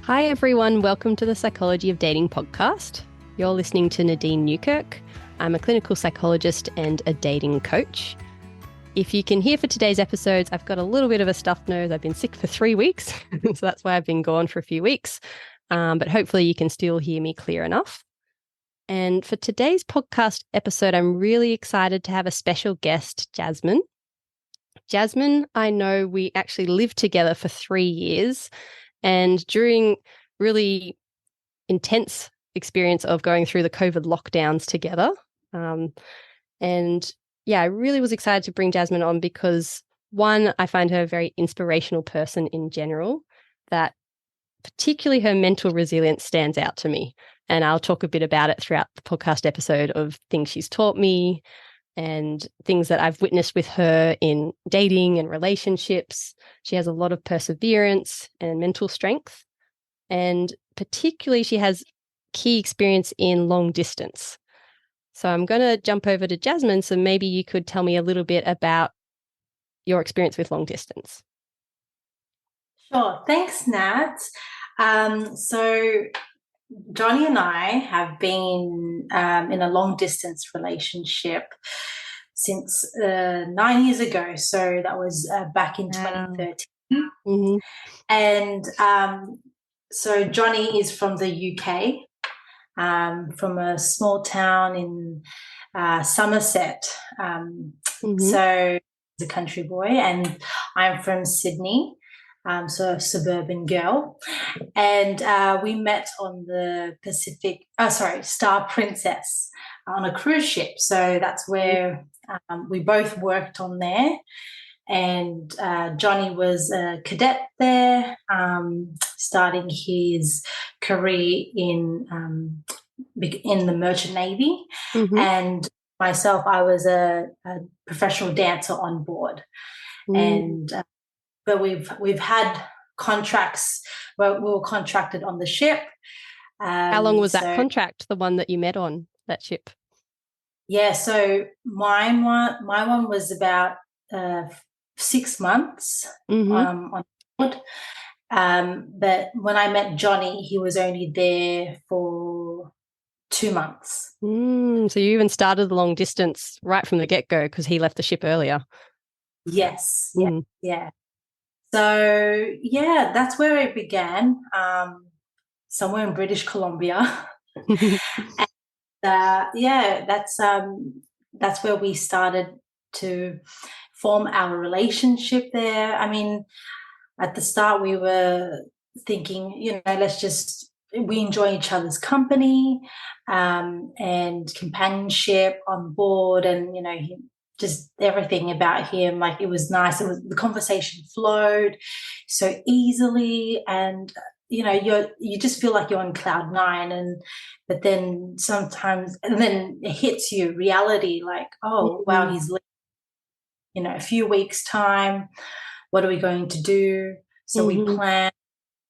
Hi everyone, welcome to the Psychology of Dating podcast. You're listening to Nadine Newkirk. I'm a clinical psychologist and a dating coach. If you can hear for today's episodes, I've got a little bit of a stuffed nose. I've been sick for 3 weeks, so that's why I've been gone for a few weeks. But hopefully you can still hear me clear enough. And for today's podcast episode, I'm really excited to have a special guest, Jasmine. Jasmine, I know we actually lived together for 3 years. And during really intense experience of going through the COVID lockdowns together. I really was excited to bring Jasmine on because, one, I find her a very inspirational person in general, that particularly her mental resilience stands out to me. And I'll talk a bit about it throughout the podcast episode of things she's taught me and things that I've witnessed with her in dating and relationships. She has a lot of perseverance and mental strength. And particularly, she has key experience in long distance. So I'm going to jump over to Jasmine. So maybe you could tell me a little bit about your experience with long distance. Sure. Thanks, Nat. So Johnny and I have been in a long-distance relationship since 9 years ago. So that was back in 2013. Mm-hmm. And so Johnny is from the UK, from a small town in Somerset. So he's a country boy, and I'm from Sydney. So a suburban girl, and we met on the Star Princess on a cruise ship. So that's where we both worked on there, and Johnny was a cadet there, starting his career in the Merchant Navy, and myself, I was a professional dancer on board, and but we've had contracts. Well, we were contracted on the ship. How long was that contract, the one that you met on that ship? Yeah, so my one was about 6 months on board. But when I met Johnny, he was only there for 2 months. So you even started the long distance right from the get-go because he left the ship earlier. Yes, yeah. So, yeah, that's where it began, somewhere in British Columbia. And, that's where we started to form our relationship there. I mean, at the start we were thinking, we enjoy each other's company and companionship on board, and, just everything about him, like, it was nice. The conversation flowed so easily, and you just feel like you're on cloud nine, but then sometimes, and then it hits you reality, like, oh wow, he's leaving, a few weeks time. What are we going to do? So we plan,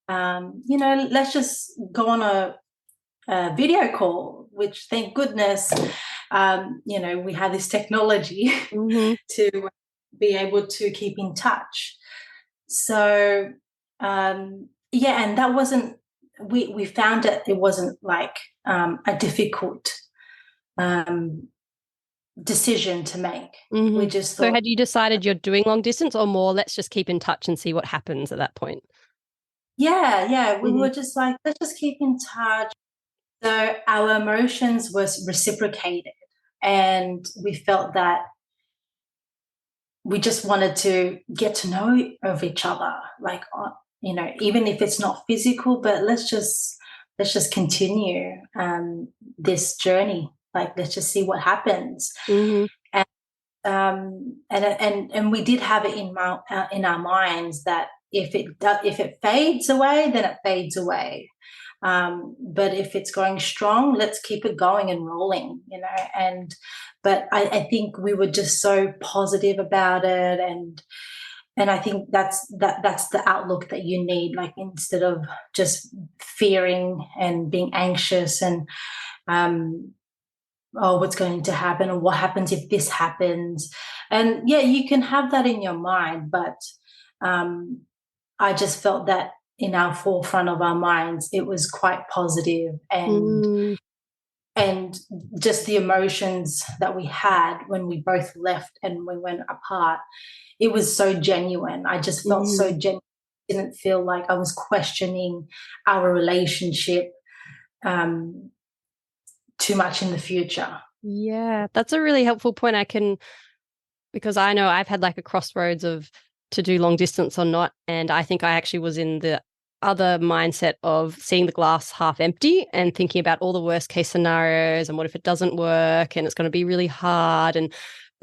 let's just go on a video call, which, thank goodness, we have this technology to be able to keep in touch. So, and that wasn't, we found it wasn't like a difficult decision to make. We just thought. So had you decided you're doing long distance, or more, let's just keep in touch and see what happens at that point? Yeah. We were just like, let's just keep in touch. So our emotions was reciprocated, and we felt that we just wanted to get to know of each other, like, even if it's not physical, but let's just continue this journey. Like, let's just see what happens. And we did have it in our minds that if it fades away, then it fades away. But if it's going strong, let's keep it going and rolling, but I think we were just so positive about it, and I think that's the outlook that you need, like, instead of just fearing and being anxious and what's going to happen, or what happens if this happens. And yeah, you can have that in your mind, but I just felt that in our forefront of our minds, it was quite positive, Mm, and just the emotions that we had when we both left and we went apart, it was so genuine. I just felt so mm. genuine. Didn't feel like I was questioning our relationship um, too much in the future. Yeah, that's a really helpful point. Because I know I've had like a crossroads of to do long distance or not. And I think I actually was in the other mindset of seeing the glass half empty and thinking about all the worst case scenarios and what if it doesn't work and it's going to be really hard, and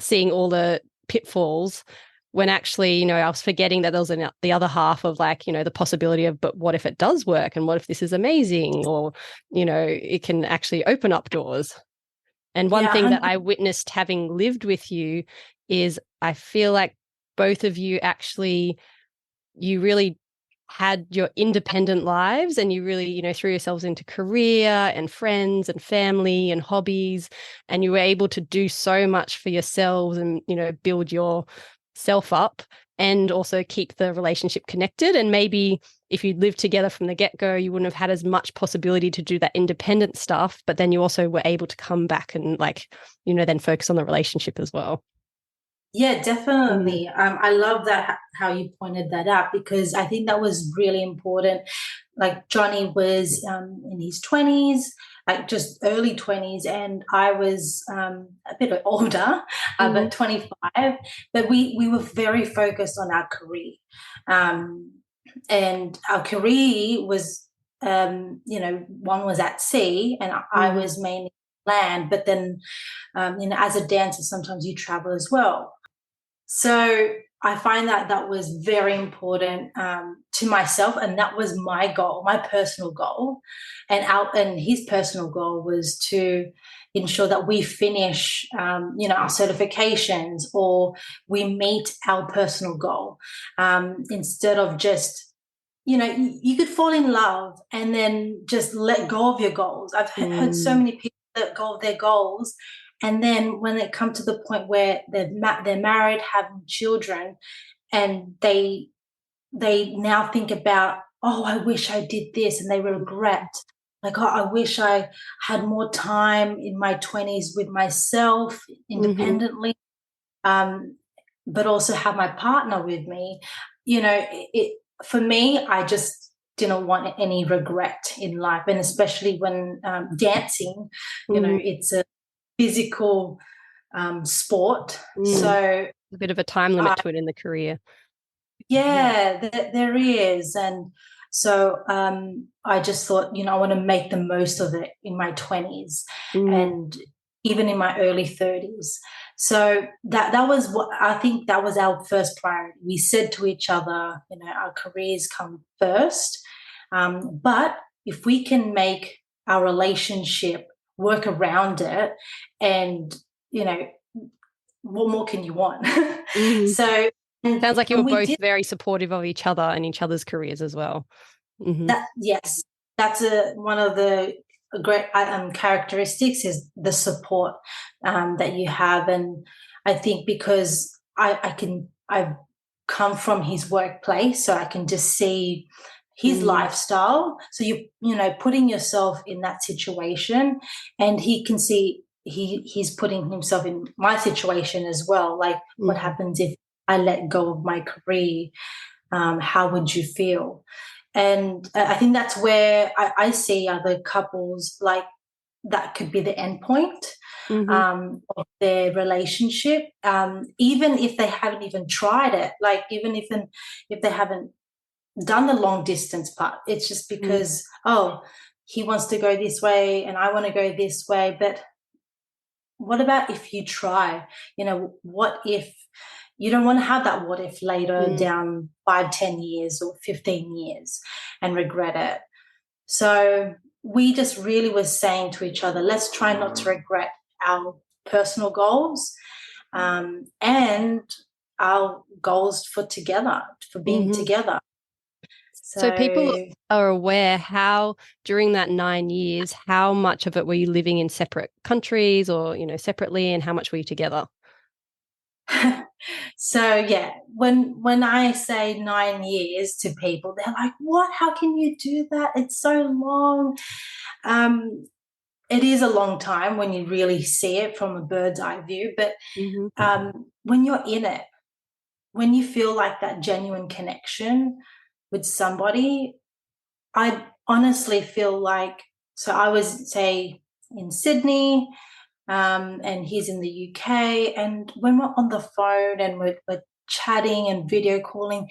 seeing all the pitfalls, when actually, I was forgetting that there was the other half of like, the possibility of, but what if it does work? And what if this is amazing? Or, it can actually open up doors. And one Yeah, thing that 100. I witnessed having lived with you is I feel like both of you actually, you really had your independent lives, and you really, threw yourselves into career and friends and family and hobbies, and you were able to do so much for yourselves and, build yourself up and also keep the relationship connected. And maybe if you'd lived together from the get-go, you wouldn't have had as much possibility to do that independent stuff, but then you also were able to come back and like, then focus on the relationship as well. Yeah, Mm, definitely. I love that how you pointed that out, because I think that was really important. Like Johnny was in his 20s, like just early 20s, and I was a bit older, mm, but 25. But we were very focused on our career, um, and our career was, one was at sea, and I mm, was mainly land. But then, as a dancer, sometimes you travel as well. So I find that that was very important to myself, and that was my goal, my personal goal, and his personal goal was to ensure that we finish, our certifications, or we meet our personal goal, instead of just, you could fall in love and then just let go of your goals. I've heard so mm, many people let go of their goals, and then when they come to the point where they're married, having children, and they now think about, oh, I wish I did this, and they regret, like, oh, I wish I had more time in my 20s with myself mm, independently, um, but also have my partner with me. It for me, I just didn't want any regret in life, and especially when dancing, mm, it's a physical sport. mm. So, A bit of a time limit uh, to it in the career. Yeah. yeah, there is. And so I just thought, I want to make the most of it in my 20s, Mm, and even in my early 30s. So that was what I think, that was our first priority. We said to each other, our careers come first. But if we can make our relationship work around it, and, you know, what more can you want? mm. So, Sounds like you were and we both did very supportive of each other and each other's careers as well. Mm-hmm. that. Yes, that's one of the great characteristics, is the support that you have. And I think because I've come from his workplace, so I can just see his Mm, lifestyle. So putting yourself in that situation, and he can see he's putting himself in my situation as well. Like, what mm, happens if I let go of my career? How would you feel? And I think that's where I see other couples, like, that could be the end point mm-hmm. of their relationship, even if they haven't even tried it, like, even if they haven't done the long distance part. It's just Mm, because, oh, he wants to go this way and I want to go this way. But what about if you try? What if you don't want to have that what if later mm, down 5, 10 years or 15 years and regret it? So we just really were saying to each other, let's try not to regret our personal goals, and our goals for being mm-hmm. together. So people So are aware how during that 9 years, how much of it were you living in separate countries or, separately, and how much were you together? So yeah, when I say 9 years to people, they're like, "What? How can you do that? It's so long." Um, it is a long time when you really see it from a bird's eye view, but Mm-hmm. when you're in it, when you feel like that genuine connection with somebody, I honestly feel like, so I was, say, in Sydney, and he's in the UK. And when we're on the phone and we're chatting and video calling,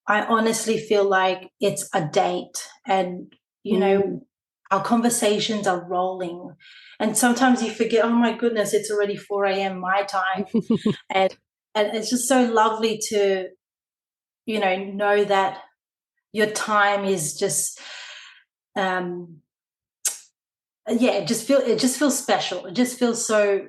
I honestly feel like it's a date. And, Mm. our conversations are rolling. And sometimes you forget, oh my goodness, it's already 4 a.m. my time. And, and it's just so lovely to, know that your time is just, um, yeah, it just feels special. It just feels so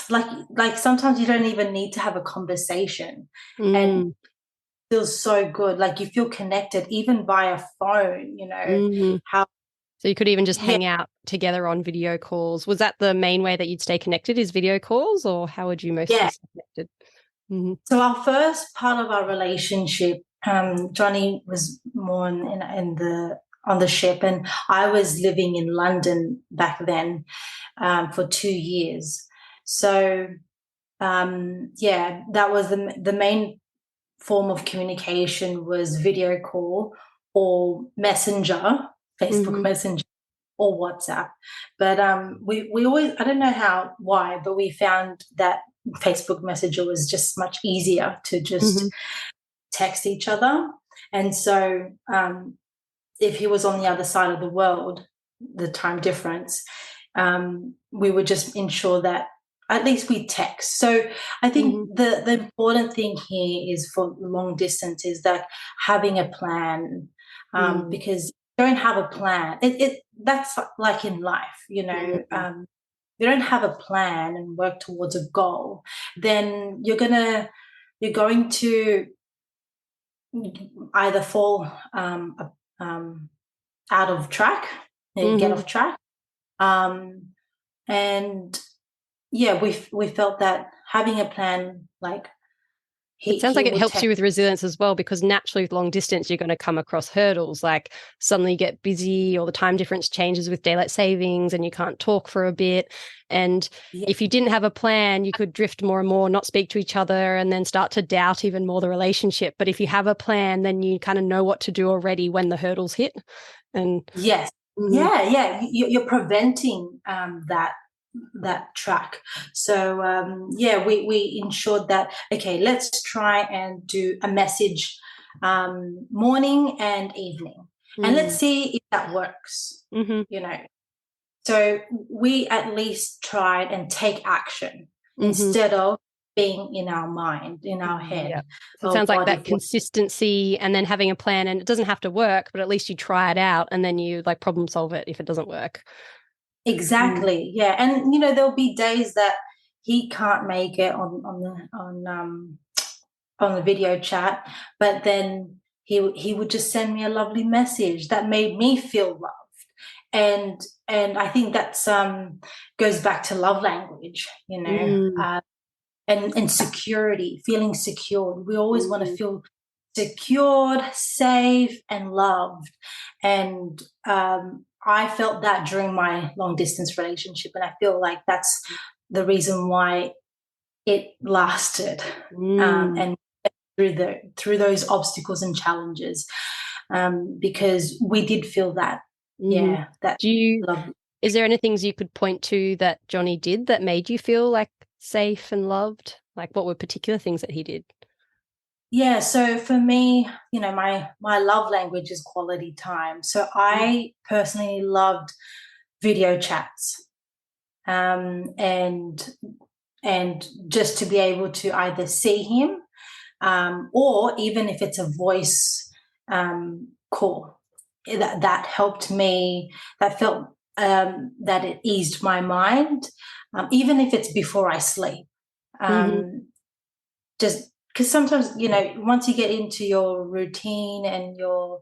like, like sometimes you don't even need to have a conversation, and Mm. it feels so good, like you feel connected even via phone, Mm. how. So you could even just Yeah, hang out together on video calls. Was that the main way that you'd stay connected, is video calls, or how would you mostly yeah. stay connected? Mm-hmm. So our first part of our relationship, Johnny was more in the on the ship, and I was living in London back then, for 2 years. So yeah, that was the main form of communication, was video call or messenger, Facebook Mm-hmm. Messenger or WhatsApp. But we always, I don't know why, but we found that Facebook Messenger was just much easier to just Mm-hmm. text each other. And so if he was on the other side of the world, the time difference, we would just ensure that at least we text. So I think Mm-hmm. the important thing here is, for long distance, is that having a plan, Mm-hmm. because you don't have a plan. That's like in life, Mm-hmm. you don't have a plan and work towards a goal, then you're going to either fall um, out of track, get Mm-hmm. off track. Um, and yeah, we felt that having a plan, like It he sounds like he it would helps text. you with resilience as well, because naturally with long distance, you're going to come across hurdles, like suddenly you get busy or the time difference changes with daylight savings and you can't talk for a bit. And Yeah, if you didn't have a plan, you could drift more and more, not speak to each other, and then start to doubt even more the relationship. But if you have a plan, then you kind of know what to do already when the hurdles hit. And yes, mhm, yeah. You're preventing that track. So yeah, we ensured that, okay, let's try and do a message, morning and evening, and let's mm, see if that works. mhm, You know, So we at least tried and take action mhm. instead of being in our mind, in our Yeah. head. So it Oh, sounds like what that if what? consistency and then having a plan, and it doesn't have to work, but at least you try it out and then you like problem solve it if it doesn't work. Mm. Exactly. Yeah. And there'll be days that he can't make it on the video chat, but then he would just send me a lovely message that made me feel loved. And I think that's goes back to love language, Mm, and security, feeling secured. We always want to mm, feel secured, safe, and loved. And I felt that during my long distance relationship, and I feel like that's the reason why it lasted, mm, and through those obstacles and challenges, because we did feel that, mhm. yeah, that Do you, love. is there any things you could point to that Johnny did that made you feel like safe and loved? Like what were particular things that he did? Yeah, so for me, my love language is quality time. So I personally loved video chats, and just to be able to either see him, or even if it's a voice call, that helped me. That felt, that it eased my mind, even if it's before I sleep. Mm-hmm. Just because sometimes, once you get into your routine and your,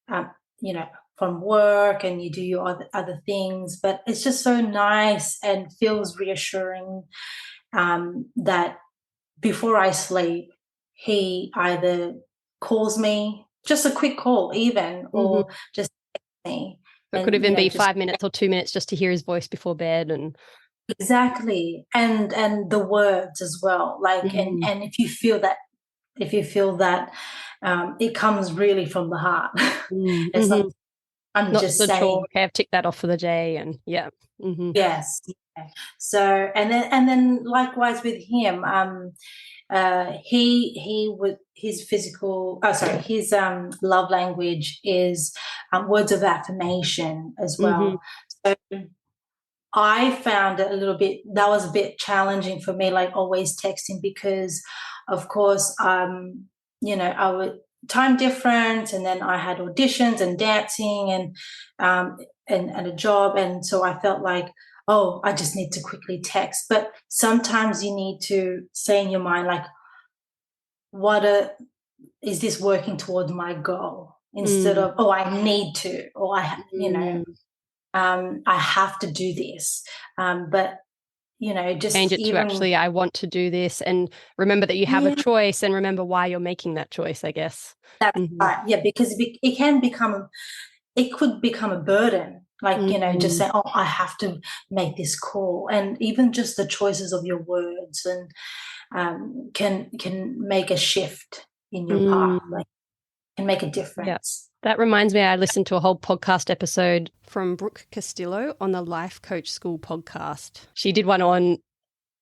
um, you know from work and you do your other things, but it's just so nice and feels reassuring that before I sleep, he either calls me, just a quick call even, or Mm-hmm. just me. It could And, even be just 5 minutes or 2 minutes just to hear his voice before bed. And exactly. And the words as well. Like, mm, and if you feel that it comes really from the heart. It's not, mm-hmm. I'm Not just just a chore. saying, Okay, I've ticked that off for the day. And yeah. Mm-hmm. yes. Yeah. So, and then likewise with him, he would his physical oh sorry his love language is words of affirmation as Mm-hmm. well. So I found it that was a bit challenging for me, like always texting, because of course, I would time difference, and then I had auditions and dancing um, and a job. And so I felt like, oh, I just need to quickly text. But sometimes you need to say in your mind, like, is this working towards my goal? Instead Mm, of, oh, I need to, or mm. I have to do this. But Change just it to even, actually, I want to do this, and remember that you have a yeah, choice, and remember why you're making that choice, I guess. that's Mm-hmm. right. Yeah, because it could become a burden. Like, just Mm, say, oh, I have to make this call. And even just the choices of your words and can make a shift in your path, mm. like can make a Yeah. difference. That reminds me, I listened to a whole podcast episode from Brooke Castillo on the Life Coach School podcast. She did one on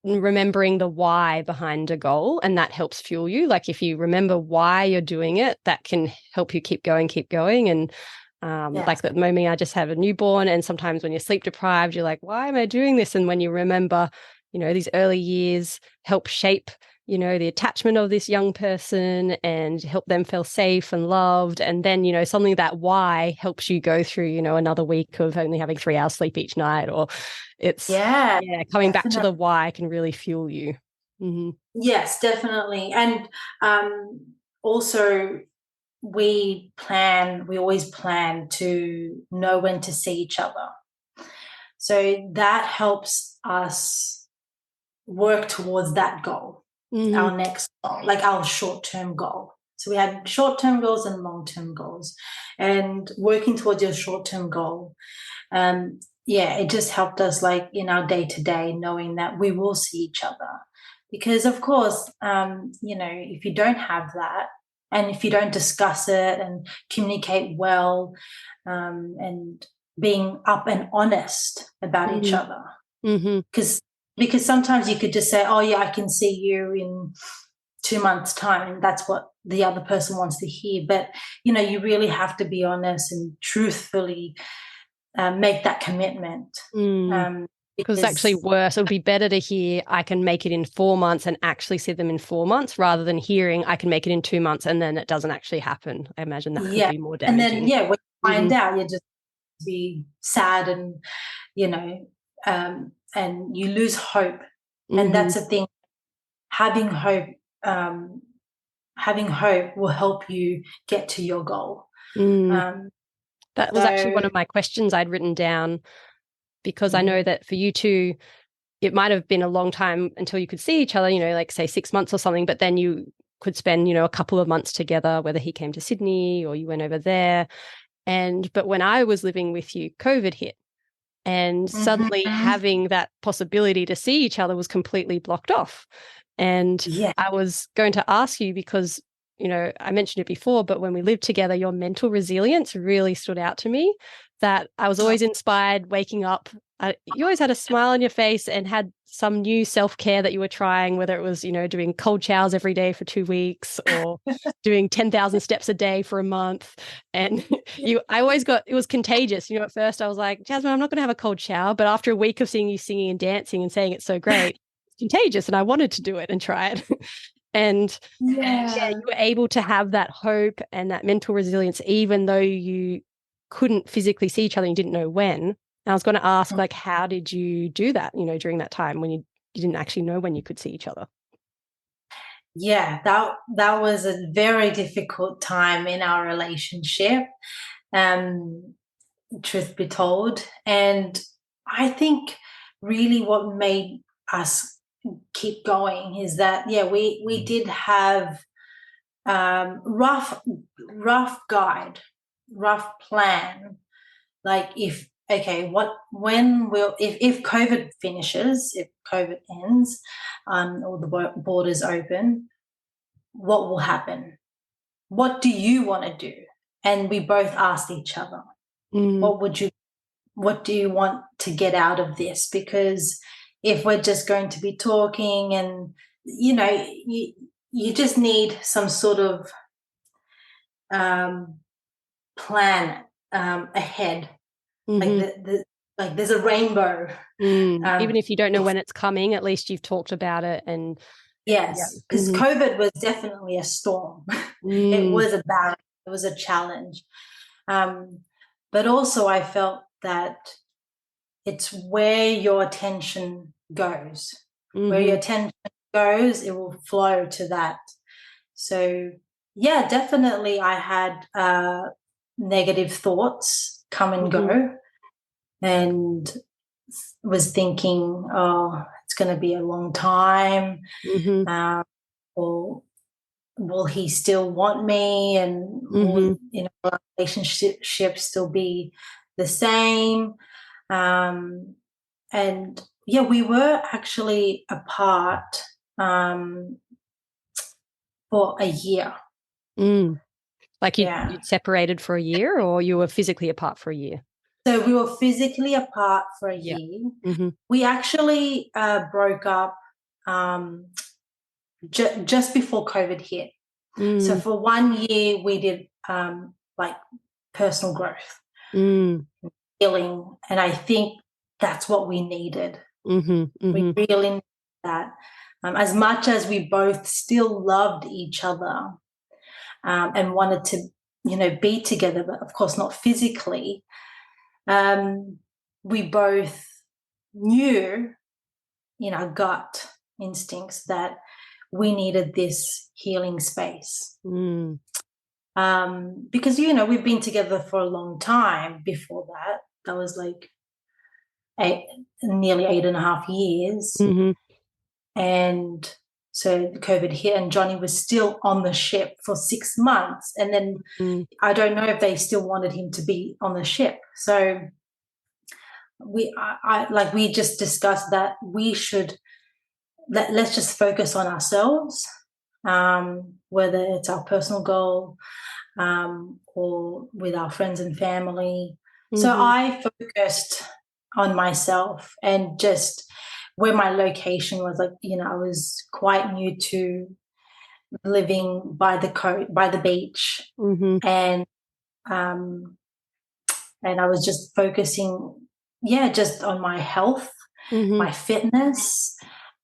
remembering the why behind a goal, and that helps fuel you. Like if you remember why you're doing it, that can help you keep going, keep going. And Yes. like at the moment, I just have a newborn, and sometimes when you're sleep deprived, you're like, why am I doing this? And when you remember, these early years help shape the attachment of this young person and help them feel safe and loved. And then, something that why helps you go through, another week of only having 3 hours sleep each night, or it's, Yeah, yeah, coming back to definitely. the why can really fuel you. Mm-hmm. Yes, definitely. And also we always plan to know when to see each other. So that helps us work towards that goal, Mm-hmm. our next goal, like our short-term goal. So we had short-term goals and long-term goals. And working towards your short-term goal, yeah, it just helped us like in our day-to-day, knowing that we will see each other. Because of course, if you don't have that, and if you don't discuss it and communicate well, and being up and honest about each other, Mm-hmm. because sometimes you could just say, oh yeah, I can see you in 2 months time, and that's what the other person wants to hear. But you really have to be honest and truthfully make that commitment, Mm. Because it's actually because worse. It would be better to hear I can make it in 4 months and actually see them in 4 months, rather than hearing I can make it in 2 months and then it doesn't actually happen. I imagine that could yeah, be more and then damaging. yeah, when you Mm-hmm. find out, you just be sad, and you know and you lose hope. And Mm-hmm. that's the thing, having hope um, having hope will help you get to your goal. Mm. um, That was actually one so of my questions I'd written down, because I know mhm. that for you two, it might have been a long time until you could see each other, like say 6 months or something, but then you could spend, a couple of months together, whether he came to Sydney or you went over there. But when I was living with you, COVID hit. And suddenly Mhm. having that possibility to see each other was completely blocked off. And Yeah. I was going to ask you because, I mentioned it before, but when we lived together, your mental resilience really stood out to me, that I was always inspired waking up. You always had a smile on your face and had some new self-care that you were trying, whether it was, doing cold showers every day for 2 weeks or doing 10,000 steps a day for a month. And I always it was contagious. At first I was like, Jasmine, I'm not going to have a cold shower. But after a week of seeing you singing and dancing and saying it's so great, it's contagious. And I wanted to do it and try it. And yeah, Yeah. you were able to have that hope and that mental resilience, even though you couldn't physically see each other and you didn't know when. And I was going to ask, like, how did you do that, during that time when you didn't actually know when you could see each other? Yeah, that was a very difficult time in our relationship. truth be told. And I think really what made us keep going is that, yeah, we did have rough guide, rough plan. Like if okay, what when will if COVID finishes, if COVID ends, or the borders open, what will happen? What do you want to do? And we both asked each other, Mm. what do you want to get out of this? Because if we're just going to be talking and you just need some sort of um, plan ahead. Like Mm-hmm. like there's a rainbow. Even Um, if you don't know when it's coming, at least you've talked about it. And yeah. yes, because Mm-hmm. COVID was definitely a storm. It Mm. was a battle. It was a challenge. Um, but also, I felt that it's where your attention goes. Where your Mm-hmm. attention goes, it will flow to that. So, yeah, definitely, I had negative thoughts come and Mm-hmm. go, and was thinking, oh, it's going to be a long time, Mm-hmm. or will he still want me, and Mm-hmm. will our relationship still be the same? Um, and yeah, we were actually apart for a year. Mm. Like Yeah. you'd separated for a year, or you were physically apart for a year? So we were physically apart for a Yeah. year. Mm-hmm. We actually broke up um, just before COVID hit. So Mm. for 1 year, we did like personal growth, Mm. healing, and I think that's what we needed. Mm-hmm. We Mm-hmm. really needed that. As much as we both still loved each other and wanted to, be together, but of course not physically, we both knew in our gut instincts that we needed this healing space. Mm. Because we've been together for a long time before that. That was like nearly 8.5 years, Mm-hmm. and so the COVID hit, and Johnny was still on the ship for 6 months, and then Mm. I don't know if they still wanted him to be on the ship. So we just discussed that we should let's just focus on ourselves, whether it's our personal goal or with our friends and family. So Mm-hmm. I focused on myself, and just where my location was, like, I was quite new to living by the beach, Mm-hmm. and um, I was just focusing, yeah, just on my health, Mm-hmm. my fitness.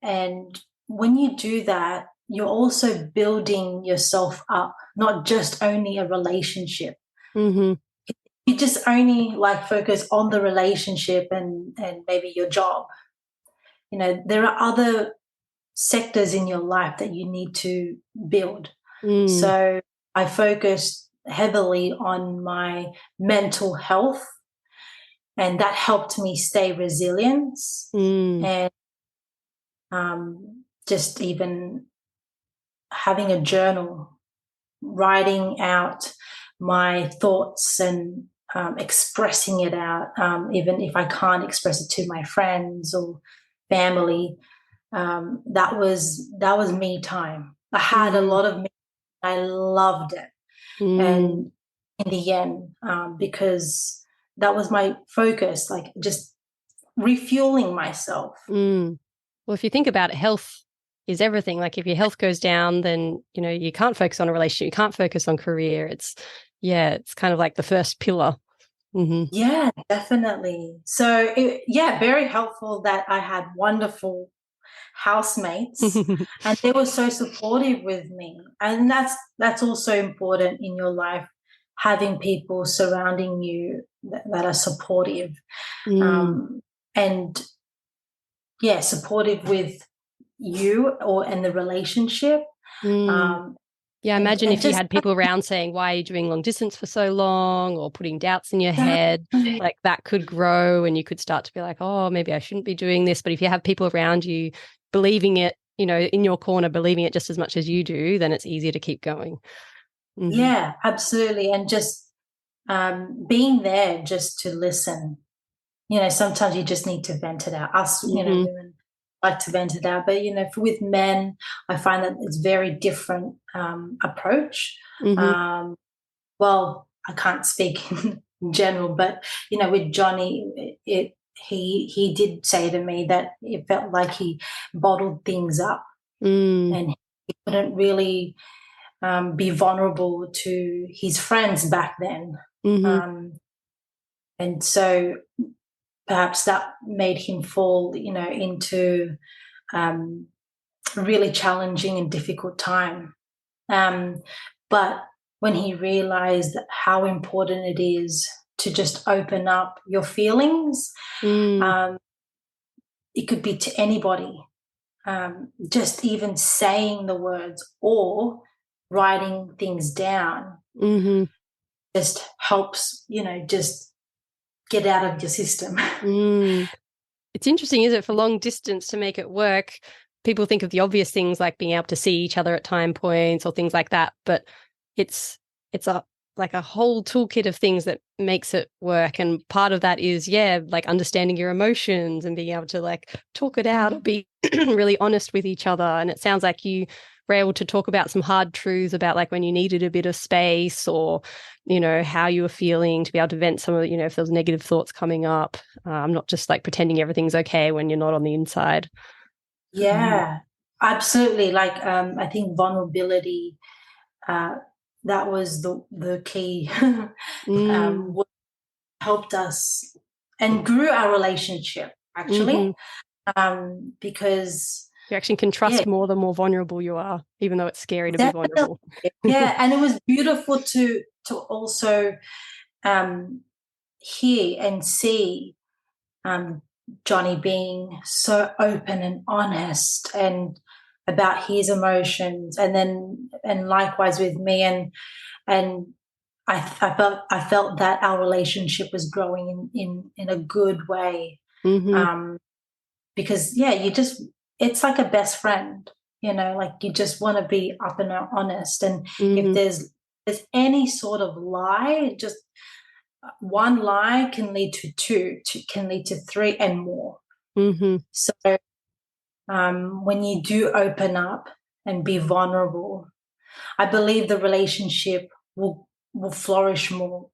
And when you do that, you're also building yourself up, not just only a relationship. Mm-hmm. You just only like focus on the relationship and maybe your job. There are other sectors in your life that you need to build. Mm. So I focused heavily on my mental health, and that helped me stay resilient, Mm. and just even having a journal, writing out my thoughts and expressing it out, even if I can't express it to my friends or family. That was me time. I had a Mm. lot of me. I loved it, Mm. and in the end, because that was my focus, like just refueling myself. Mm. Well, if you think about it, health is everything. Like if your health goes down, then, you can't focus on a relationship, you can't focus on career. It's kind of like the first pillar. Mm-hmm. Yeah, definitely. So, yeah, very helpful that I had wonderful housemates, and they were so supportive with me. And that's also important in your life, having people surrounding you that are supportive, Mm. and yeah, supportive with you or in the relationship. Mm. Yeah, imagine and if you just had people around saying, why are you doing long distance for so long, or putting doubts in your head, like that could grow and you could start to be like, oh, maybe I shouldn't be doing this. But if you have people around you believing it, in your corner, believing it just as much as you do, then it's easier to keep going. Mm-hmm. yeah, absolutely. And just being there just to listen. Sometimes you just need to vent it out. Us, Mm-hmm. women like to vent it out, but with men, I find that it's very different approach. Mm-hmm. Well, I can't speak in general, but with Johnny, he did say to me that it felt like he bottled things up, Mm. and he couldn't really be vulnerable to his friends back then. Mm-hmm. And so perhaps that made him fall, into a really challenging and difficult time. But when he realized how important it is to just open up your feelings, Mm. um, it could be to anybody, just even saying the words or writing things down Mm-hmm. just helps, just get out of your system. Mm. It's interesting, isn't it, for long distance to make it work? People think of the obvious things like being able to see each other at time points or things like that, but it's a like a whole toolkit of things that makes it work. And part of that is, like understanding your emotions and being able to like talk it out or be really honest with each other. And it sounds like you were able to talk about some hard truths about like when you needed a bit of space or, how you were feeling, to be able to vent some of, if there was negative thoughts coming up. Not just like pretending everything's okay when you're not on the inside. Yeah, absolutely. Like, I think vulnerability, uh, that was the key. Mm. What helped us and grew our relationship Mm-hmm. actually, because You actually can yeah, trust more the more vulnerable you are, even though it's scary to be definitely, vulnerable. yeah, and it was beautiful to also um, hear and see um, Johnny being so open and honest and about his emotions, and likewise with me, and I felt that our relationship was growing in a good way, Mm-hmm. because it's like a best friend, like you just want to be up and honest, and if Mm-hmm. there's any sort of lie, just one lie can lead to two can lead to three and more. Mm-hmm. So when you do open up and be vulnerable, I believe the relationship will flourish more.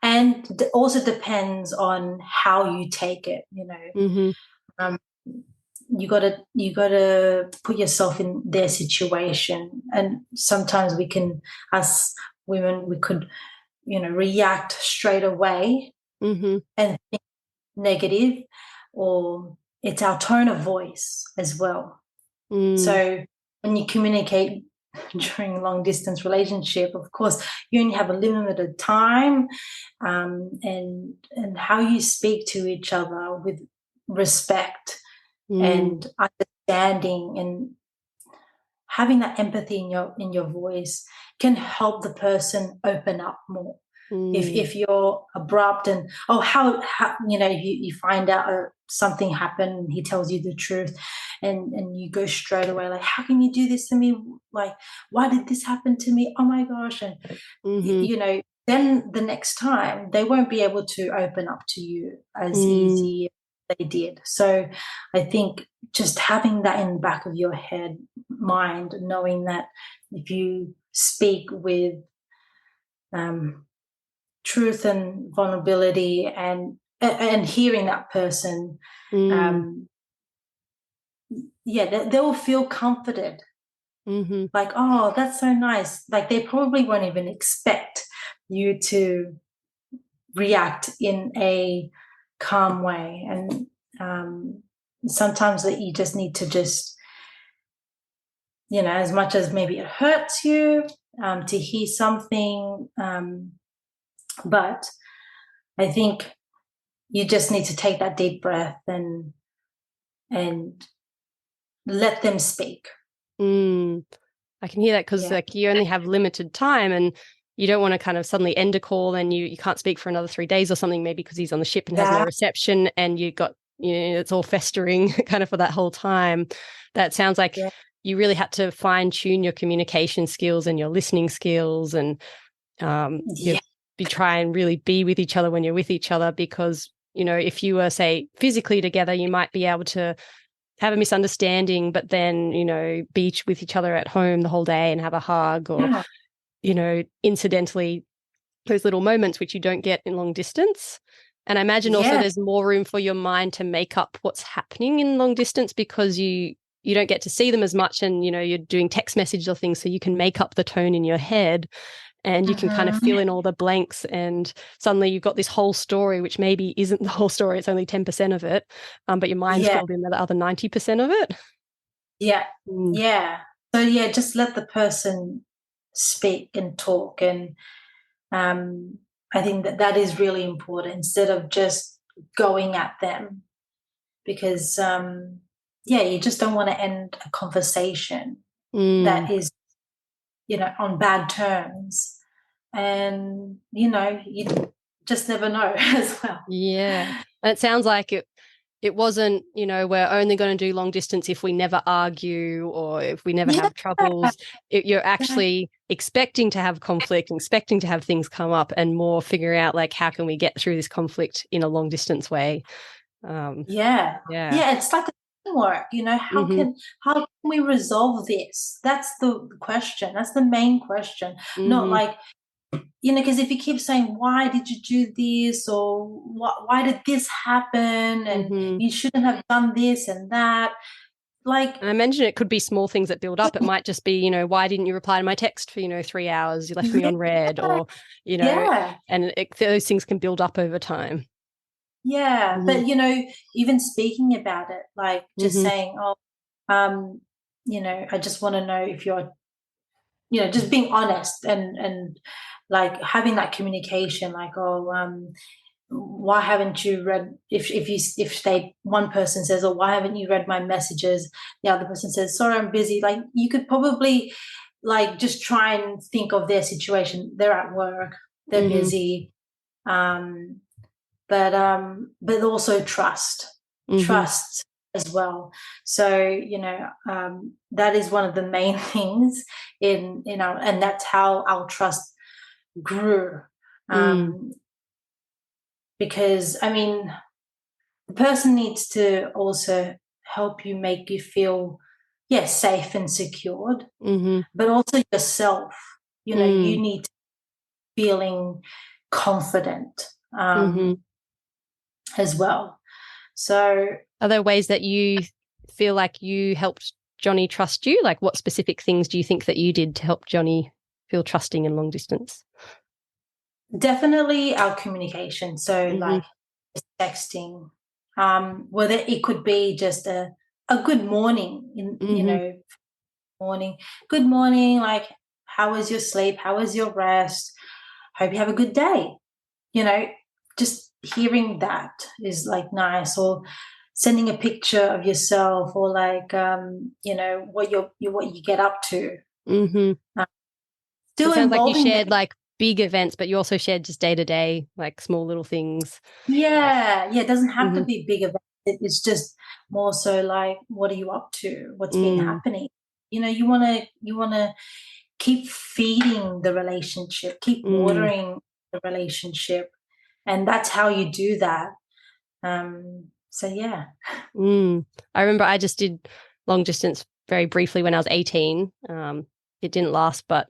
And it also depends on how you take it. Mm-hmm. Um, you gotta put yourself in their situation, and sometimes us women, we could react straight away Mm-hmm. and think negative, or it's our tone of voice as well. Mm. So when you communicate during a long distance relationship, of course, you only have a limited time, and how you speak to each other with respect Mm. and understanding, and having that empathy in your voice can help the person open up more. if Mm. if you're abrupt and how you find out something happened and he tells you the truth, and you go straight away like, how can you do this to me, like, why did this happen to me, oh my gosh, and Mm-hmm. then the next time they won't be able to open up to you as Mm. easy as they did. So I think just having that in the back of your mind, knowing that if you speak with um, truth and vulnerability, and hearing that person, Mm. um, they will feel comforted, Mm-hmm. like, oh, that's so nice, like they probably won't even expect you to react in a calm way. And sometimes that you just need to just, as much as maybe it hurts you to hear something, but I think you just need to take that deep breath and let them speak. Mm. I can hear that because Yeah. like you only have limited time and you don't want to kind of suddenly end a call and you can't speak for another 3 days or something, maybe because he's on the ship and has no Yeah. reception and you got, it's all festering kind of for that whole time. That sounds like Yeah. you really had to fine tune your communication skills and your listening skills and you Yeah. be try and really be with each other when you're with each other because, if you were, say, physically together, you might be able to have a misunderstanding, but then, be with each other at home the whole day and have a hug or, Yeah. incidentally, those little moments which you don't get in long distance. And I imagine also Yeah. there's more room for your mind to make up what's happening in long distance because you don't get to see them as much and, you're doing text messages or things, so you can make up the tone in your head and you can kind of Mhm. fill in all the blanks and suddenly you've got this whole story, which maybe isn't the whole story, it's only 10% of it, but your mind's Yeah. filled in the other 90% of it. Yeah. Mm. Yeah. So yeah, just let the person speak and talk, and I think that is really important instead of just going at them because yeah, you just don't want to end a conversation Mm. that is on bad terms, and you just never know as well. Yeah. And it sounds like it wasn't, we're only going to do long distance if we never argue or if we never Yeah. have troubles. You're actually expecting to have conflict, expecting to have things come up and more figuring out like, how can we get through this conflict in a long distance way? Yeah. Yeah. Yeah, it's like a teamwork, Mm-hmm. how can we resolve this? That's the question. That's the main question. Not Mm-hmm. like, because if you keep saying, why did you do this? Or why did this happen? And Mm-hmm. you shouldn't have done this and that. Like, And I mentioned it could be small things that build up. It might just be, why didn't you reply to my text for, 3 hours? You left me yeah, on red or, yeah, and those things can build up over time. yeah. Mm-hmm. But, even speaking about it, like just Mm-hmm. saying, oh, um, I just want to know if you're just being honest, and like having that communication, like, oh, why haven't you read, if they one person says, oh, why haven't you read my messages, the other person says, sorry, I'm busy. Like, you could probably like just try and think of their situation. They're at work, they're Mm-hmm. busy, um but also Mm-hmm. trust as well. So that is one of the main things in our, and that's how our trust grew, Mm. um because I mean, the person needs to also help you, make you feel, yes, safe and secured, Mm-hmm. but also yourself. You Mm. need to be feeling confident, Mm-hmm. as well. So Are there ways that you feel like you helped Johnny trust you? Like, what specific things do you think that you did to help Johnny feel trusting in long distance? definitely our communication. So Mm-hmm. like texting, whether it could be just a good morning, Mm-hmm. morning, good morning, like, how was your sleep? How was your rest? Hope you have a good day. You know, just hearing that is like nice, or sending a picture of yourself, or like, what you get up to. Mm-hmm. Uh, So Still it sounds like you involving them. shared like big events, but you also shared just day to day, like small little things. Like, Yeah, yeah, it doesn't have to mm-hmm. be big events. It's just more so like, what are you up to? What's been Mm. happening? You wanna keep feeding the relationship, keep Mm. watering the relationship, and that's how you do that. So yeah. Mm. I remember I just did long distance very briefly when I was 18. It didn't last, but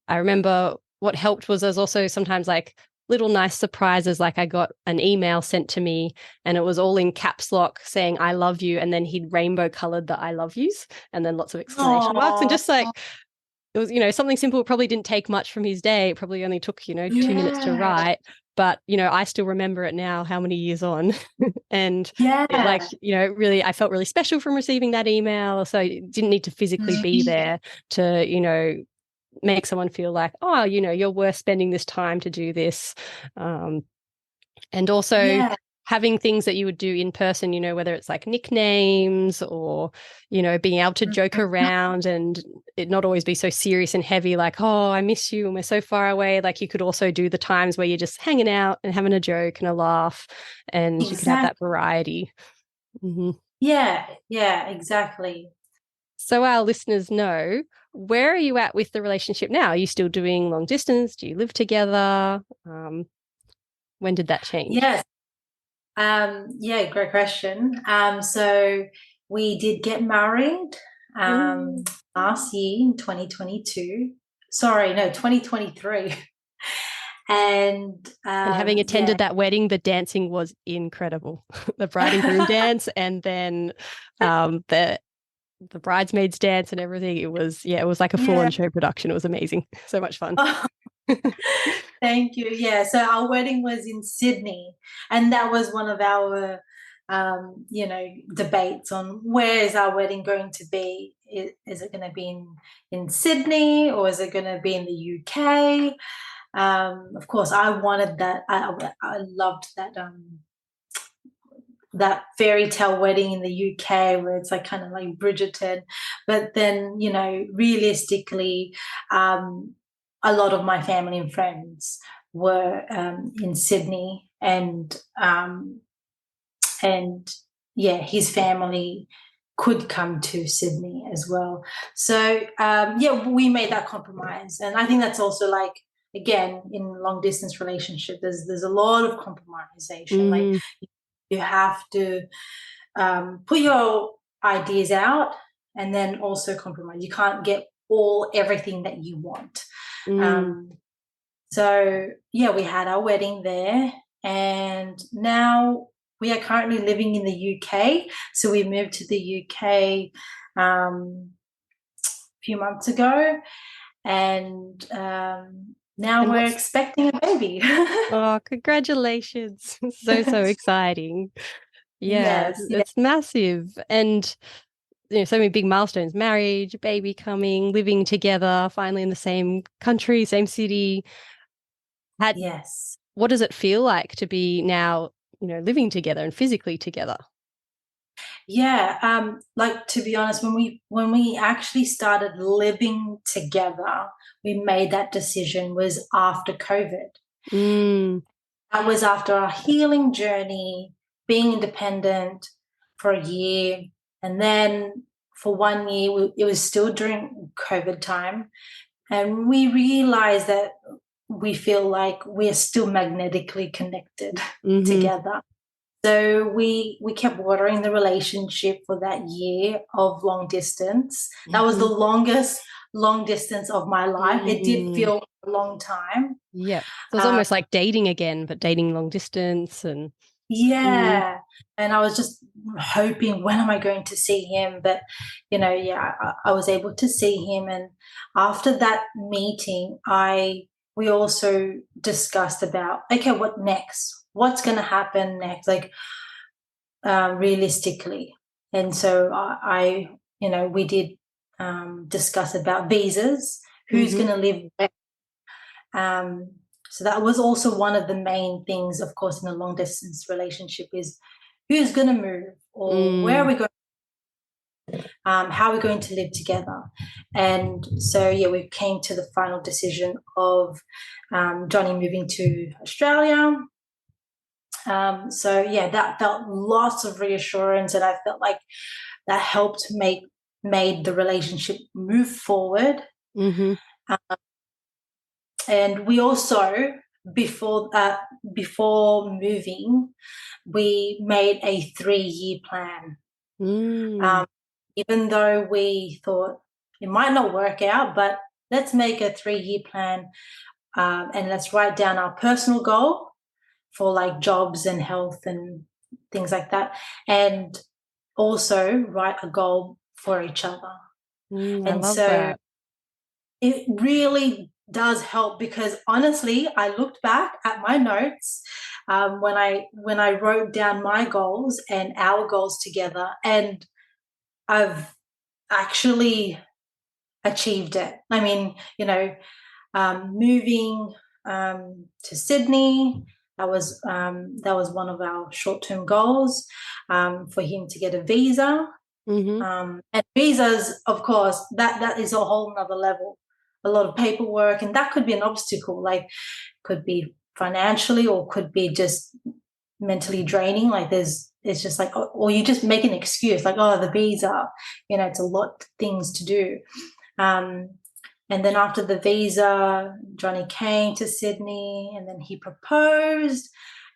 I remember what helped was there's also sometimes like little nice surprises. Like I got an email sent to me and it was all in caps lock saying, I love you. And then he'd rainbow colored the I love yous and then lots of exclamation marks. And Oh, just like, it was, something simple. It probably didn't take much from his day. It probably only took, 2 minutes to yeah, write. But, I still remember it now, how many years on. And it like, yeah. really, I felt really special from receiving that email. So it didn't need to physically be Mhm. there to, make someone feel like, oh, you're worth spending this time to do this. And also Yeah. having things that you would do in person, whether it's like nicknames or, being able to joke around and it not always be so serious and heavy, like, oh, I miss you and we're so far away. Like you could also do the times where you're just hanging out and having a joke and a laugh, and you could have that variety. Mm-hmm. Yeah, exactly. So our listeners know, where are you at with the relationship now? Are you still doing long distance? Do you live together? When did that change? Yes. Yeah, great question. So we did get married last year in 2022. Sorry, no, 2023. And having attended that wedding, the dancing was incredible. The bride and groom dance, and then the bridesmaids dance and everything. It was like a full-on show production. It was amazing. So much fun. Thank you. Yeah, so our wedding was in Sydney, and that was one of our debates on where is our wedding going to be. Is it going to be in Sydney, or is it going to be in the UK? Of course, I wanted that. I loved that fairy tale wedding in the UK where it's like kind of like Bridgerton. But then, realistically, a lot of my family and friends were in Sydney, and his family could come to Sydney as well. So we made that compromise, and I think that's also like, again, in long distance relationship, there's a lot of compromisation. Like you have to put your ideas out and then also compromise. You can't get everything that you want. We had our wedding there, and now we are currently living in the UK. So we moved to the UK a few months ago, and now we're expecting a baby. Oh, congratulations. So exciting. Yeah, Yes, it's massive. And so many big milestones: marriage, baby coming, living together, finally in the same country, same city. Yes. What does it feel like to be now, living together and physically together? Yeah, like, to be honest, when we actually started living together, we made that decision was after COVID. That was after our healing journey, being independent for a year, and then for 1 year, it was still during COVID time, and we realized that we feel like we're still magnetically connected together. So we kept watering the relationship for that year of long distance. That was the longest long distance of my life. It did feel a long time. Yeah. So it's almost like dating again, but dating long distance. And yeah. And I was just hoping, when am I going to see him? But, I was able to see him. And after that meeting, we also discussed about, okay, what next? What's going to happen next? Like, realistically. And so we did discuss about visas, who's going to live where. So that was also one of the main things, of course, in a long distance relationship, is who's going to move, or where are we going, how are we going to live together. And so, we came to the final decision of Johnny moving to Australia. That felt lots of reassurance, and I felt like that helped made the relationship move forward. And we also, before moving, we made a 3-year plan. Even though we thought it might not work out, but let's make a 3-year plan, and let's write down our personal goal for like jobs and health and things like that, and also write a goal for each other. I love that. It really does help, because honestly, I looked back at my notes when I wrote down my goals and our goals together, and I've actually achieved it. I mean, moving to Sydney, that was one of our short-term goals, for him to get a visa. And visas, of course, that is a whole nother level. A lot of paperwork, and that could be an obstacle. Like, could be financially, or could be just mentally draining. Like, it's just like, or you just make an excuse, like, oh, the visa. It's a lot of things to do. And then after the visa, Johnny came to Sydney, and then he proposed.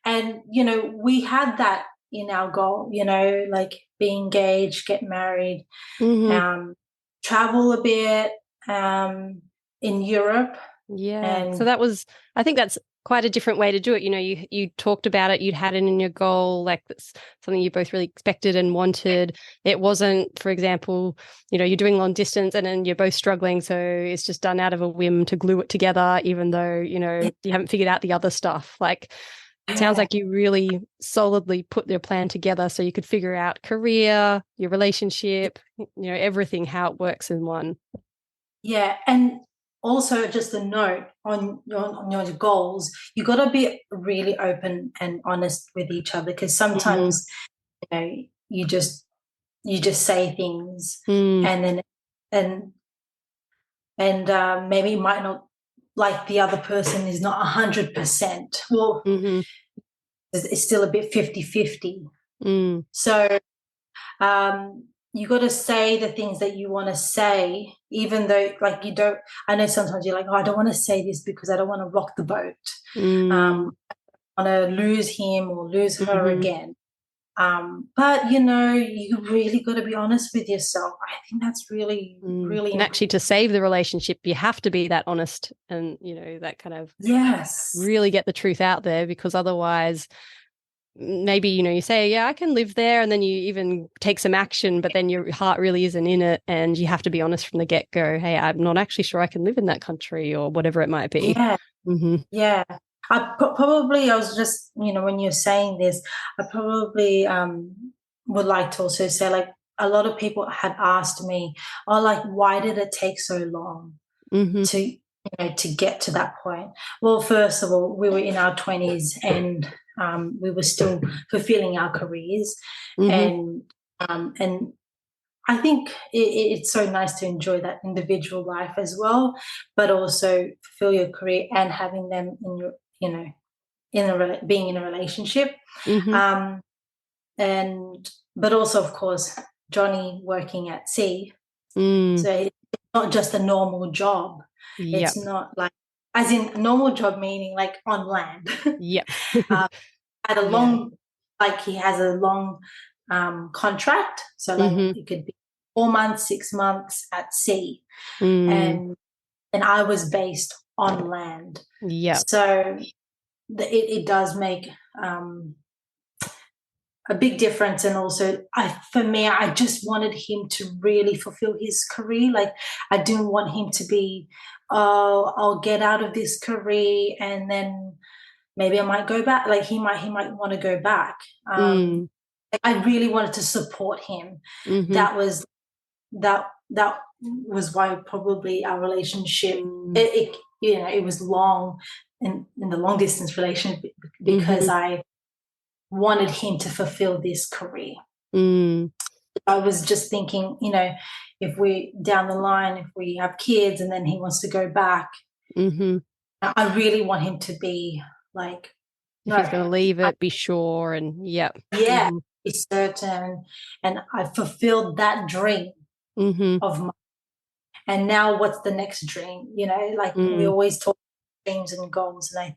And, we had that in our goal, like be engaged, get married, travel a bit in Europe. Yeah. So I think that's quite a different way to do it. You talked about it, you'd had it in your goal, like that's something you both really expected and wanted. It wasn't, for example, you're doing long distance and then you're both struggling. So it's just done out of a whim to glue it together, even though, you haven't figured out the other stuff. Like, it sounds like you really solidly put your plan together so you could figure out career, your relationship, everything, how it works in one. Yeah. And also, just a note on your goals, you got to be really open and honest with each other, because sometimes you just say things, and then maybe it might not, like, the other person is not 100%. Well, it's still a bit 50-50. So you got to say the things that you want to say, even though, like, you don't. I know sometimes you're like, oh, I don't want to say this because I don't want to rock the boat. I want to lose him or lose her again. But you really got to be honest with yourself. I think that's really, really important. And actually, to save the relationship, you have to be that honest and that kind of really get the truth out there, because otherwise, maybe you say, yeah, I can live there, and then you even take some action, but then your heart really isn't in it, and you have to be honest from the get-go. Hey, I'm not actually sure I can live in that country, or whatever it might be. Yeah. I was just, when you're saying this, I probably would like to also say, like, a lot of people had asked me, oh, like, why did it take so long to get to that point? Well, first of all, we were in our 20s, and we were still fulfilling our careers, and I think it's so nice to enjoy that individual life as well, but also fulfill your career and having them in your, being in a relationship. But also, of course, Johnny working at sea. So it's not just a normal job. It's not like, as in a normal job, meaning like on land. At a long, like, he has a long contract. So like it could be 4 months, 6 months at sea. And I was based on land. So it does make a big difference. And also, for me, I just wanted him to really fulfill his career. Like, I didn't want him to be, oh, I'll get out of this career and then maybe I might go back. Like, he might want to go back. I really wanted to support him. That was why probably our relationship, it was long in the long distance relationship, because I wanted him to fulfill this career. I was just thinking, if we down the line, if we have kids and then he wants to go back, I really want him to be like, if he's going to leave it, be sure, and be certain. And I fulfilled that dream of mine. And now what's the next dream? Like, we always talk dreams and goals, and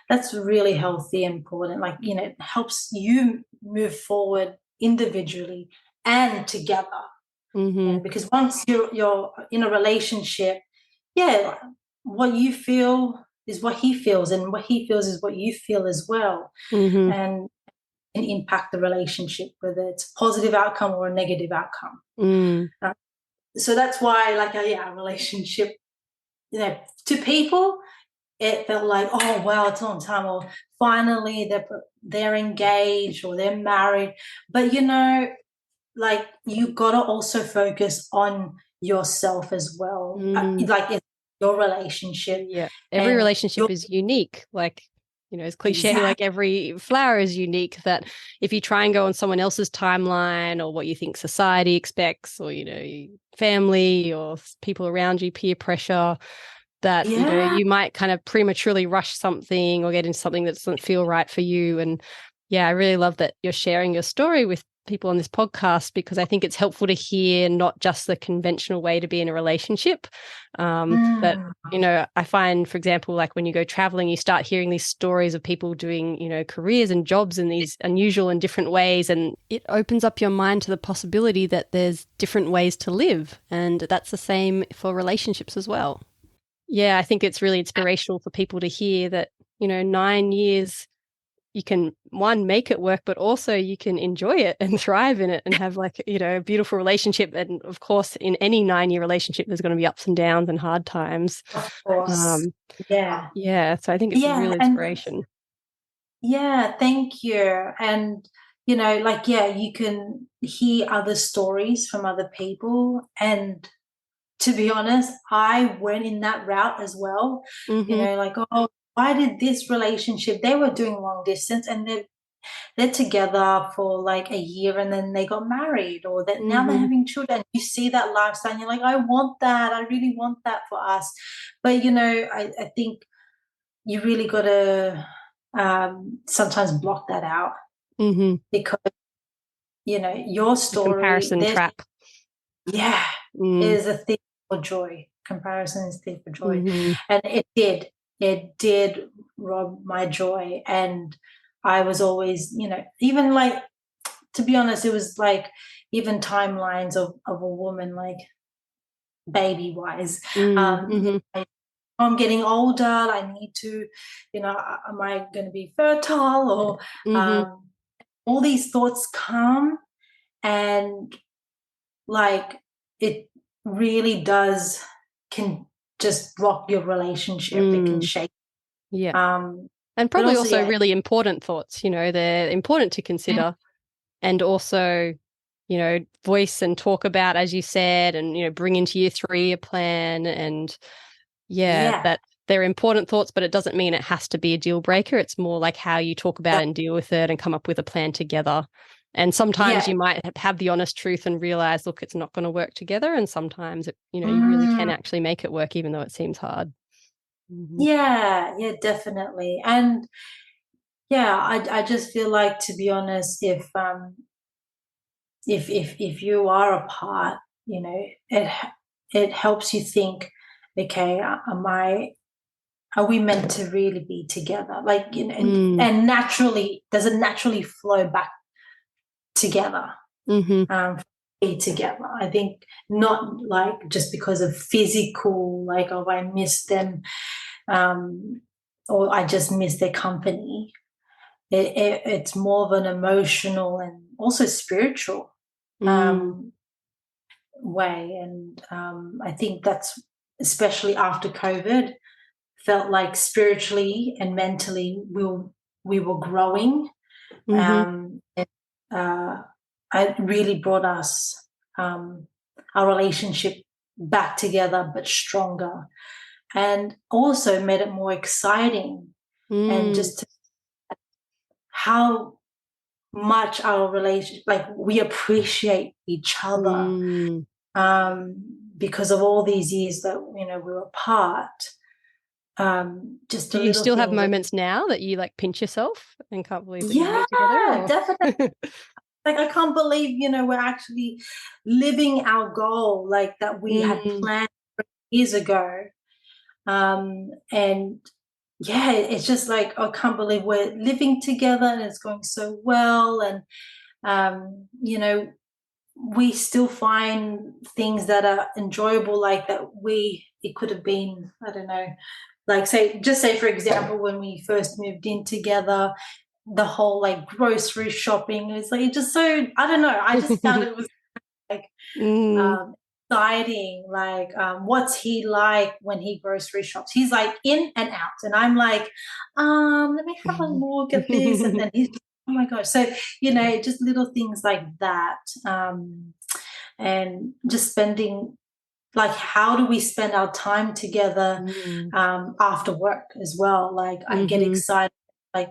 that's really healthy and important. Like, it helps you move forward individually and together. Because once you're in a relationship, what you feel is what he feels, and what he feels is what you feel as well. And impact the relationship, whether it's a positive outcome or a negative outcome. So that's why, like, a relationship, to people, it felt like, oh, wow, it's a long time, or finally they're engaged or they're married. But, like, you got to also focus on yourself as well. Like, it's your relationship. Every relationship is unique. Like, It's cliche, Exactly. like every flower is unique, that if you try and go on someone else's timeline or what you think society expects, or, family or people around you, peer pressure, that, Yeah. you might kind of prematurely rush something or get into something that doesn't feel right for you. And yeah, I really love that you're sharing your story with people on this podcast, because I think it's helpful to hear not just the conventional way to be in a relationship. But, Mm. I find, for example, like when you go traveling, you start hearing these stories of people doing, careers and jobs in these unusual and different ways. And it opens up your mind to the possibility that there's different ways to live. And that's the same for relationships as well. Yeah, I think it's really inspirational for people to hear that, 9 years, you can, one, make it work, but also you can enjoy it and thrive in it and have like, a beautiful relationship. And of course, in any 9-year relationship, there's going to be ups and downs and hard times. Of course. Yeah. Yeah, so I think it's a Yeah. real And inspiration. yeah, thank you. And, like, yeah, you can hear other stories from other people. And to be honest, I went in that route as well. Mm-hmm. Like, oh, why did this relationship, they were doing long distance and they're together for like a year and then they got married, or that now they're Mm-hmm. having children. You see that lifestyle and you're like, I want that. I really want that for us. But, I think you really got to sometimes block that out, Mm-hmm. because, your The story, comparison there's, trap. yeah, Mm. is a thief for joy. Comparison is thief for joy. Mm-hmm. And it did rob my joy. And I was always, even like, to be honest, it was like even timelines of a woman, like baby wise. Mm-hmm. I'm getting older. I need to, am I going to be fertile, or Mm-hmm. all these thoughts come, and like it really does, can just rock your relationship. It can Mm. shake. Yeah. Um, And but probably also, also yeah, really important thoughts, they're important to consider, and also, voice and talk about, as you said, and, bring into your 3-year plan. And yeah, yeah, that they're important thoughts, but it doesn't mean it has to be a deal breaker. It's more like how you talk about it and deal with it and come up with a plan together. And sometimes yeah. you might have the honest truth and realize, look, it's not going to work together. And sometimes, you really can Mm, actually make it work, even though it seems hard. Mm-hmm. yeah, yeah, definitely. And yeah, I just feel like, to be honest, if you are apart, it helps you think, okay, are we meant to really be together? Like, Mm. and naturally, does it naturally flow back together? Mm-hmm. Be together. I think not like just because of physical, like, oh, I miss them, um, or I just miss their company. It's more of an emotional and also spiritual Mm. um, way. And I think that's, especially after COVID, felt like spiritually and mentally we were growing. Mm-hmm. And uh, it really brought us, our relationship, back together but stronger, and also made it more exciting. And Mm. just how much our relation, like, we appreciate each other, Mm. because of all these years that we were apart. Just Do the you little still have things. moments now that you like pinch yourself and can't believe that you're Yeah, here together? Or definitely. Like, I can't believe we're actually living our goal, like, that we had mm. planned years ago. And yeah, it's just like, I can't believe we're living together and it's going so well. And we still find things that are enjoyable, like that it could have been, I don't know, like, say for example, when we first moved in together, the whole like grocery shopping is like just so, I don't know, I just found it was like mm. exciting. Like, what's he like when he grocery shops? He's like in and out, and I'm like, let me have a look at this, and then he's, oh my gosh. So just little things like that, and just spending, like, how do we spend our time together mm. after work as well? Like, I get Mm-hmm. excited. like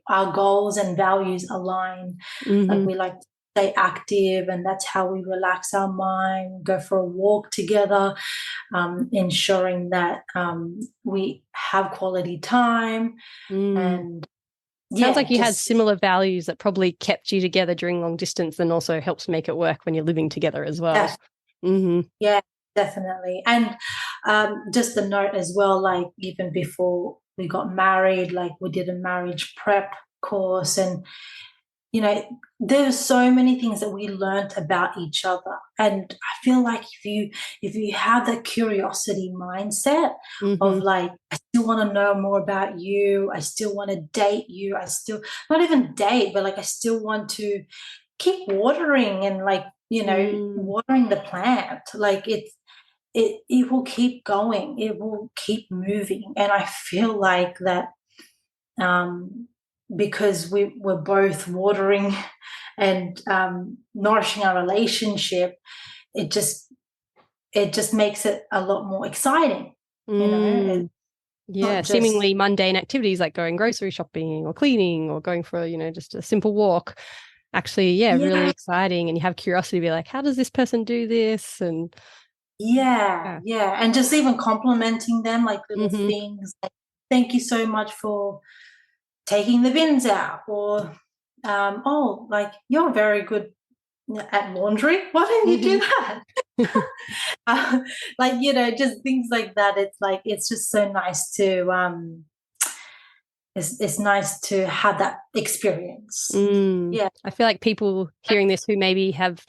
our goals and values align. Like Mm-hmm. we like to stay active, and that's how we relax our mind, go for a walk together, ensuring that we have quality time. Mm. And Sounds yeah, like you had just similar values that probably kept you together during long distance and also helps make it work when you're living together as well. Mm-hmm. yeah, definitely. And just a note as well, like even before we got married, like we did a marriage prep course, and there were so many things that we learned about each other. And I feel like if you have that curiosity mindset of Mm-hmm. like, I still want to know more about you, I still want to date you, I still not even date, but like I still want to keep watering and like Mm. watering the plant, like it will keep going, it will keep moving. And I feel like that, um because we're both watering and nourishing our relationship, it just makes it a lot more exciting. It's Mm. Yeah, not just seemingly mundane activities like going grocery shopping or cleaning or going for, just a simple walk. Actually, yeah, really yeah. exciting. And you have curiosity to be like, how does this person do this? And Yeah, yeah. yeah. And just even complimenting them, like little Mm-hmm. things like, thank you so much for taking the bins out, or oh, like you're very good at laundry. Why don't you do Mm-hmm. that? uh, like just things like that. It's like it's just so nice to it's nice to have that experience. Mm. Yeah. I feel like people hearing this who maybe have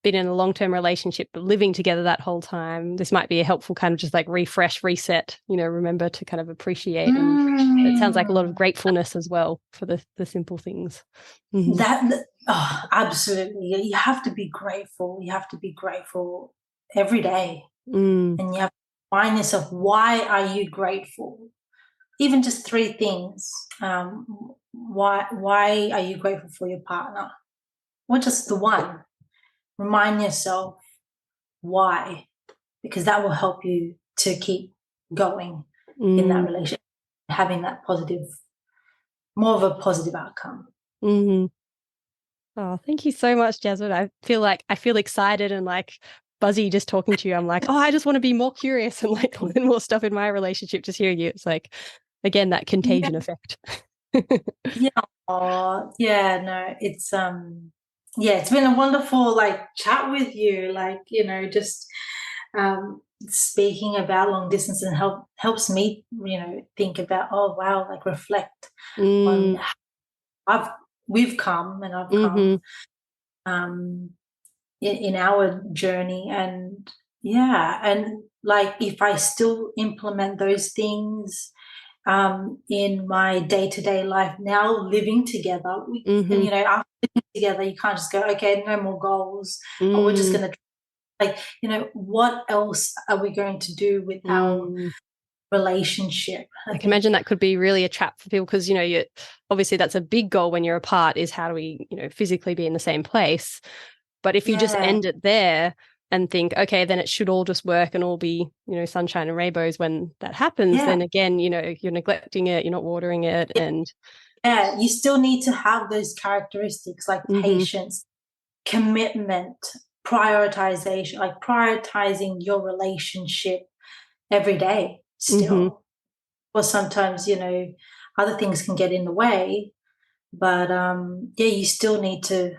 been in a long-term relationship but living together that whole time, this might be a helpful kind of just like refresh, reset, remember to kind of appreciate. And it sounds like a lot of Mm, gratefulness as well for the simple things. Mm-hmm. oh, absolutely. You have to be grateful. You have to be grateful every day. Mm. And you have to find yourself, why are you grateful? Even just three things. Why are you grateful for your partner? Or just the one. Remind yourself why, because that will help you to keep going in that Mm. relationship, having that more of a positive outcome. Mm-hmm. Oh, thank you so much, Jasmine. I feel excited and like buzzy just talking to you. I'm like, oh, I just want to be more curious and like learn more stuff in my relationship. Just hearing you, it's like, again, that Yeah, contagion effect. yeah, yeah. No, yeah, it's been a wonderful like chat with you. Like just speaking about long distance and helps me think about, oh wow, like reflect on Mm, how I've we've come and I've mm-hmm, come um in our journey. And yeah, and like if I still implement those things in my day-to-day life now, living together, and mm-hmm, after living together you can't just go, okay, no more goals, or we're just mm, going to like what else are we going to do with our mm. relationship? I I can think imagine that could be really a trap for people because, you obviously that's a big goal when you're apart is how do we, physically be in the same place. But if you just yeah, end it there and think, okay, then it should all just work and all be, sunshine and rainbows when that happens, yeah, then again, you're neglecting it, you're not watering it. And yeah, you still need to have those characteristics like mm-hmm, patience, commitment, prioritization, like prioritizing your relationship every day mm-hmm, still. Or sometimes, other things can get in the way, but yeah, you still need to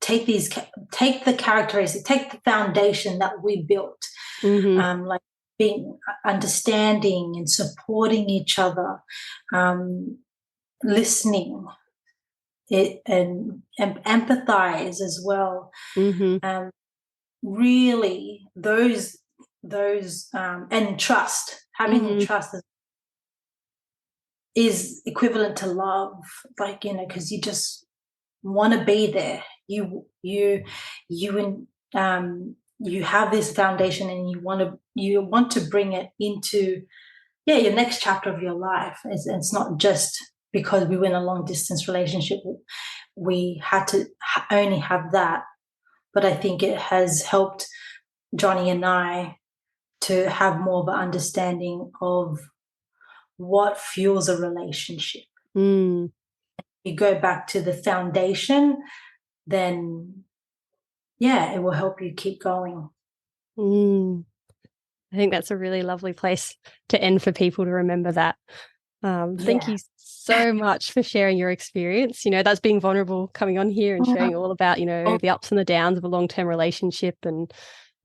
take the characteristics, take the foundation that we built, mm-hmm, like being understanding and supporting each other, um, listening and empathize as well. mm-hmm, Um, really, those and trust, having mm-hmm, trust is equivalent to love, like because you just want to be there. You have this foundation, and you want to bring it into your next chapter of your life. It's not just because we were in a long distance relationship we had to only have that, but I think it has helped Johnny and I to have more of an understanding of what fuels a relationship. Mm. You go back to the foundation, then yeah, it will help you keep going. Mm. I think that's a really lovely place to end for people to remember that. Thank you so much for sharing your experience. That's being vulnerable, coming on here and sharing all about, the ups and the downs of a long-term relationship. And,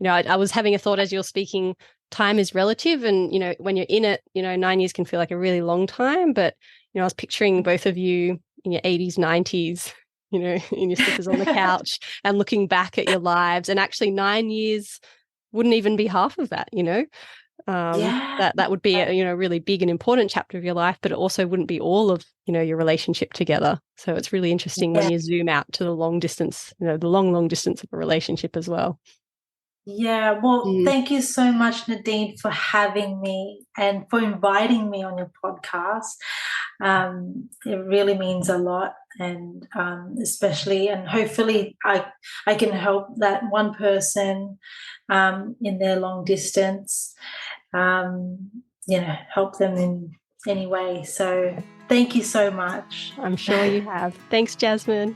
I was having a thought as you're speaking, time is relative. And, when you're in it, 9 years can feel like a really long time. But, I was picturing both of you in your 80s, 90s, in your slippers on the couch and looking back at your lives. And actually 9 years wouldn't even be half of that, that would be a really big and important chapter of your life, but it also wouldn't be all of your relationship together. So it's really interesting when you zoom out to the long distance, the long distance of a relationship as well. Yeah, well, thank you so much, Nadine, for having me and for inviting me on your podcast. It really means a lot, and especially and hopefully I can help that one person in their long distance, help them in any way. So thank you so much. I'm sure you have. Thanks, Jasmine.